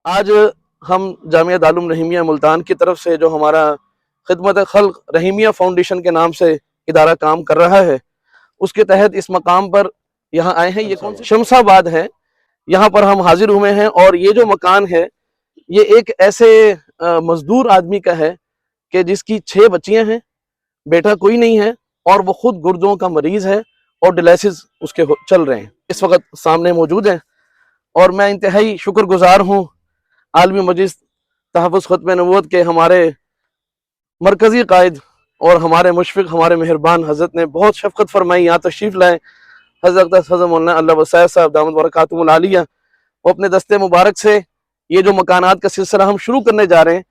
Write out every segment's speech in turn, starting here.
آج ہم جامعہ دارالعلوم رحیمیہ ملتان کی طرف سے جو ہمارا خدمت خلق رحیمیہ فاؤنڈیشن کے نام سے ادارہ کام کر رہا ہے، اس کے تحت اس مقام پر یہاں آئے ہیں۔ یہ کون سی شمس آباد ہے، یہاں پر ہم حاضر ہوئے ہیں۔ اور یہ جو مکان ہے یہ ایک ایسے مزدور آدمی کا ہے کہ جس کی 6 بچیاں ہیں، بیٹا کوئی نہیں ہے، اور وہ خود گردوں کا مریض ہے اور ڈیلائسس اس کے چل رہے ہیں، اس وقت سامنے موجود ہیں۔ اور میں انتہائی شکر گزار ہوں عالمی مجلس تحفظ ختم نبوت کے ہمارے مرکزی قائد اور ہمارے مشفق، ہمارے مہربان حضرت نے بہت شفقت فرمائی، یہاں تشریف لائے۔ حضرت مولانا اللہ وسائع صاحب دامت برکاتہم العالیہ، وہ اپنے دستے مبارک سے یہ جو مکانات کا سلسلہ ہم شروع کرنے جا رہے ہیں،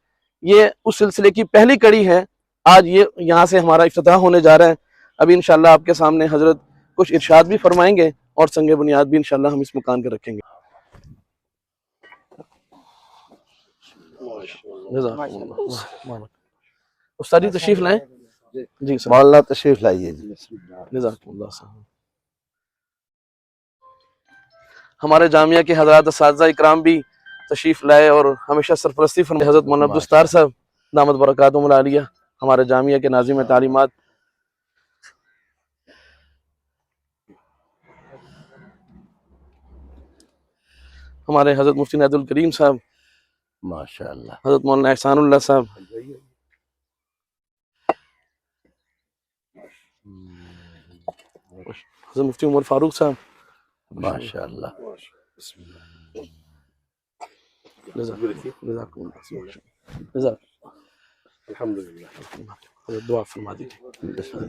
یہ اس سلسلے کی پہلی کڑی ہے۔ آج یہ یہاں سے ہمارا افتتاح ہونے جا رہا ہے۔ ابھی انشاءاللہ آپ کے سامنے حضرت کچھ ارشاد بھی فرمائیں گے اور سنگ بنیاد بھی انشاءاللہ ہم اس مکان کے رکھیں گے۔ استاد جی تشریف لائیں۔ جی سر، مولانا تشریف لائیے جی۔ جزاکم اللہ صاحب۔ ہمارے جامعہ کے حضرات اساتذہ اکرام بھی تشریف لائے اور ہمیشہ سرپرستی فرمائے۔ حضرت مولانا عبدالستار صاحب دامت برکاتہم العالیہ، ہمارے جامعہ کے ناظم تعلیمات۔ ہمارے حضرت مفتی عنایت الکریم صاحب، ماشاءاللہ۔ حضرت مولانا احسان اللہ صاحب، حضرت مفتی عمر فاروق صاحب، ماشاءاللہ۔ جزاکم اللہ، الحمدللہ، دعا فرما دیجیے۔